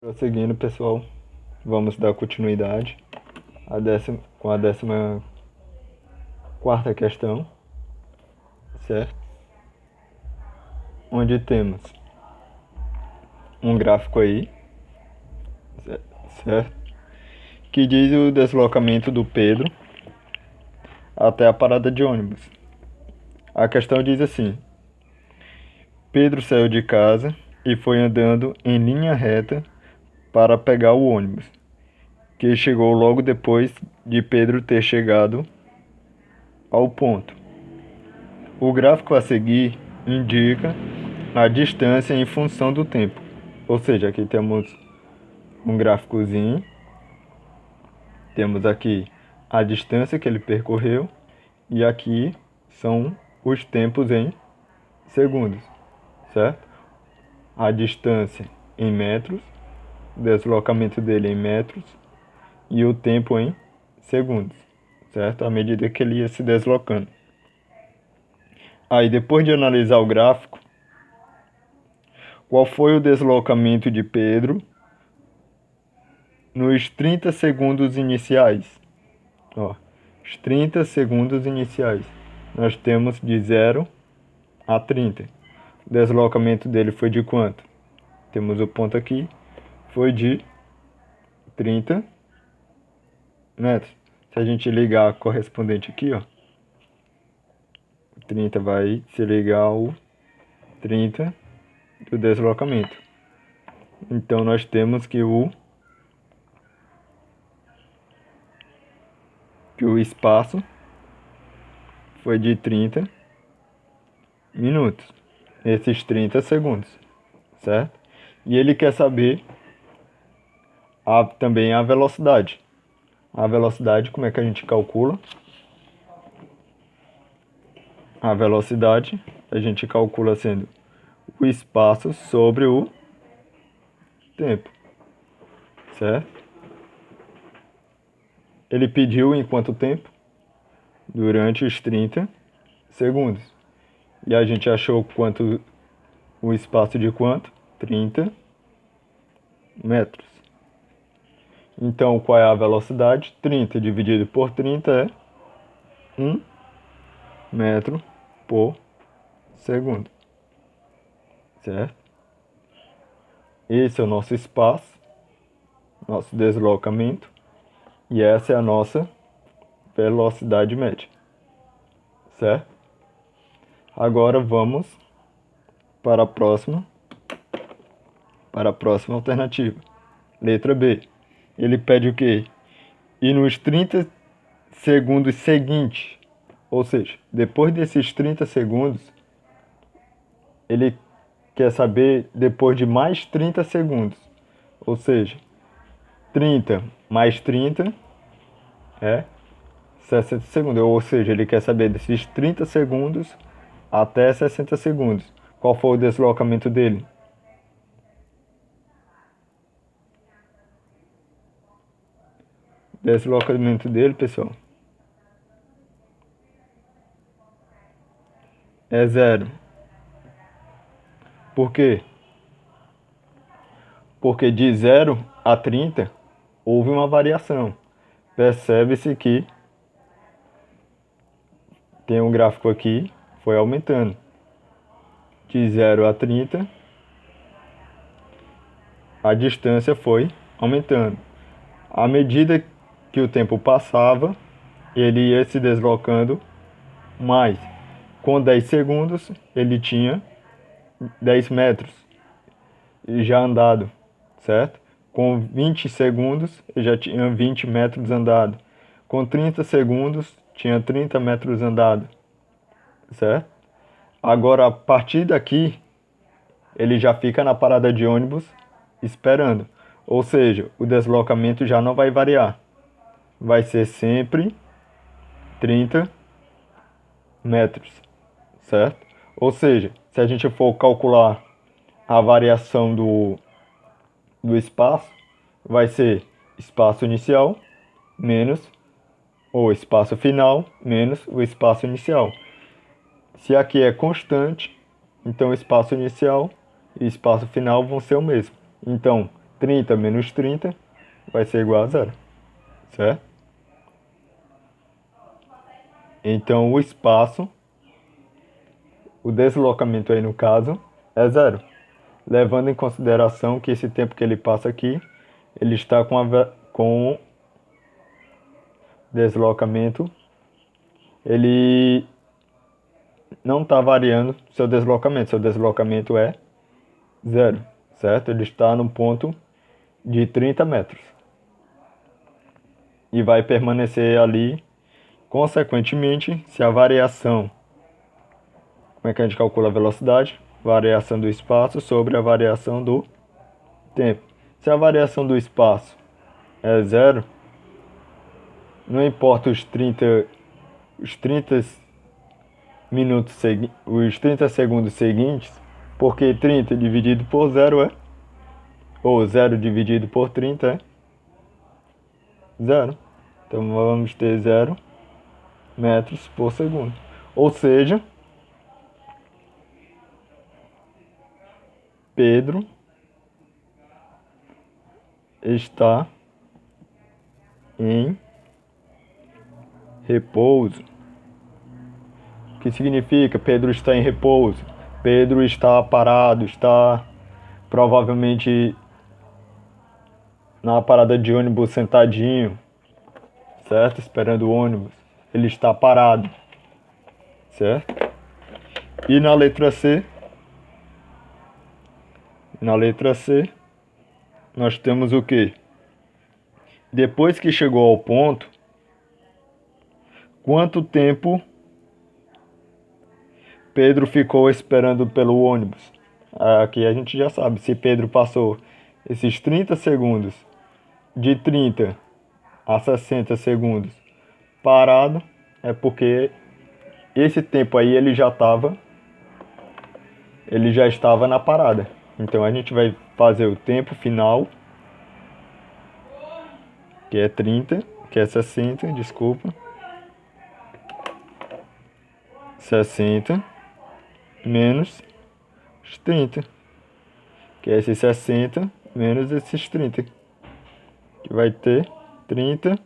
Prosseguindo, pessoal, vamos dar continuidade com a 14ª questão, certo? Onde temos um gráfico aí, certo? Que diz o deslocamento do Pedro até a parada de ônibus. A questão diz assim: Pedro saiu de casa e foi andando em linha reta para pegar o ônibus, que chegou logo depois de Pedro ter chegado ao ponto. O gráfico a seguir indica a distância em função do tempo. Ou seja, aqui temos um gráficozinho, temos aqui a distância que ele percorreu e aqui são os tempos em segundos, certo? A distância em metros, o deslocamento dele em metros e o tempo em segundos, certo? À medida que ele ia se deslocando. Aí, depois de analisar o gráfico, qual foi o deslocamento de Pedro nos 30 segundos iniciais? Ó, os 30 segundos iniciais. Nós temos de 0 a 30. O deslocamento dele foi de quanto? Temos o ponto aqui, foi de 30 metros. Se a gente ligar a correspondente aqui, ó, 30 vai se ligar ao 30 do deslocamento. Então nós temos que o espaço foi de 30 minutos, esses 30 segundos, certo? E ele quer saber também a velocidade. A velocidade, como é que a gente calcula? A velocidade a gente calcula sendo o espaço sobre o tempo, certo? Ele pediu em quanto tempo? Durante os 30 segundos. E a gente achou quanto, o espaço de quanto? 30 metros. Então, qual é a velocidade? 30 dividido por 30 é 1 metro por segundo, certo? Esse é o nosso espaço, nosso deslocamento, e essa é a nossa velocidade média, certo? Agora vamos para a próxima alternativa. Letra B. Ele pede o quê? E nos 30 segundos seguintes, ou seja, depois desses 30 segundos, ele quer saber depois de mais 30 segundos. Ou seja, 30 mais 30 é 60 segundos. Ou seja, ele quer saber desses 30 segundos até 60 segundos. Qual foi o deslocamento dele? Deslocamento dele, pessoal, é 0. Por quê? Porque de 0 a 30 houve uma variação. Percebe-se que tem um gráfico aqui, foi aumentando. De 0 a 30, a distância foi aumentando. À medida que o tempo passava, ele ia se deslocando mais. Com 10 segundos, ele tinha 10 metros já andado, certo? Com 20 segundos, ele já tinha 20 metros andado. Com 30 segundos, tinha 30 metros andado, certo? Agora, a partir daqui, ele já fica na parada de ônibus esperando. Ou seja, o deslocamento já não vai variar. Vai ser sempre 30 metros, certo? Ou seja, se a gente for calcular a variação do espaço, vai ser espaço inicial menos o espaço final menos o espaço inicial. Se aqui é constante, então o espaço inicial e espaço final vão ser o mesmo. Então, 30 menos 30 vai ser igual a zero, certo? Então o espaço, o deslocamento aí no caso, é zero. Levando em consideração que esse tempo que ele passa aqui, ele está com deslocamento, ele não está variando seu deslocamento é zero, certo? Ele está no ponto de 30 metros e vai permanecer ali. Consequentemente, se a variação, como é que a gente calcula a velocidade? Variação do espaço sobre a variação do tempo. Se a variação do espaço é zero, não importa os 30 os 30 segundos seguintes, porque 30 dividido por zero é, ou zero dividido por 30 é zero. Então vamos ter 0 metros por segundo. Ou seja, Pedro está em repouso. O que significa Pedro está em repouso? Pedro está parado, está provavelmente na parada de ônibus sentadinho, certo? Esperando o ônibus. Ele está parado, certo? E na letra C, nós temos o que? Depois que chegou ao ponto, quanto tempo Pedro ficou esperando pelo ônibus? Aqui a gente já sabe, se Pedro passou esses 30 segundos, de 30 a 60 segundos parado, é porque esse tempo aí ele já estava na parada. Então a gente vai fazer o tempo final, que é 30, que é 60, desculpa. 60 menos os 30, que é esses 60 menos esses 30, que vai ter 30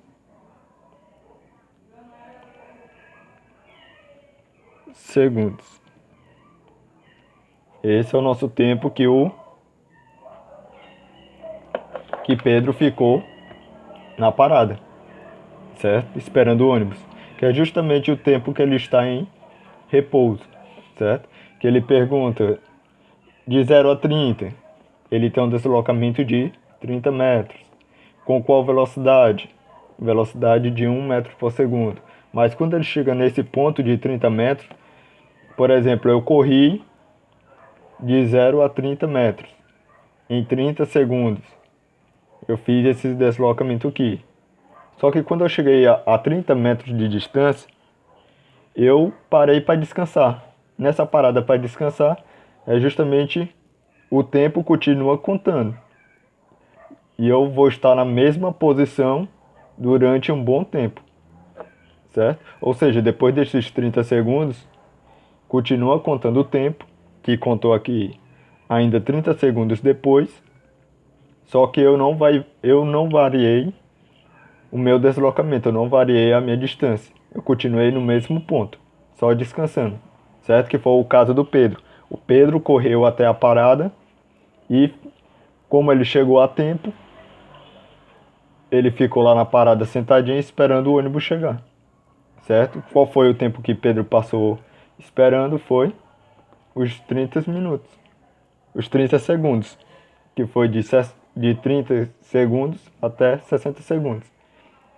segundos. Esse é o nosso tempo que Pedro ficou na parada, certo? Esperando o ônibus, que é justamente o tempo que ele está em repouso, certo? Que ele pergunta de 0 a 30, ele tem um deslocamento de 30 metros. Com qual velocidade? Velocidade de 1 metro por segundo. Mas quando ele chega nesse ponto de 30 metros, por exemplo, eu corri de 0 a 30 metros em 30 segundos. Eu fiz esse deslocamento aqui. Só que quando eu cheguei a 30 metros de distância, eu parei para descansar. Nessa parada para descansar, é justamente o tempo continua contando. E eu vou estar na mesma posição durante um bom tempo, certo? Ou seja, depois desses 30 segundos, continua contando o tempo, que contou aqui ainda 30 segundos depois, só que eu não variei o meu deslocamento, eu não variei a minha distância. Eu continuei no mesmo ponto, só descansando, certo? Que foi o caso do Pedro. O Pedro correu até a parada e, como ele chegou a tempo, ele ficou lá na parada sentadinho esperando o ônibus chegar, certo? Qual foi o tempo que Pedro passou esperando? Foi os 30 minutos, os 30 segundos, que foi de 30 segundos até 60 segundos.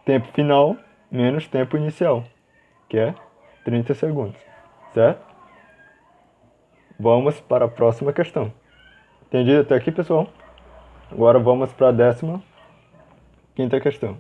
Tempo final menos tempo inicial, que é 30 segundos, certo? Vamos para a próxima questão. Entendido até aqui, pessoal? Agora vamos para a 15ª questão.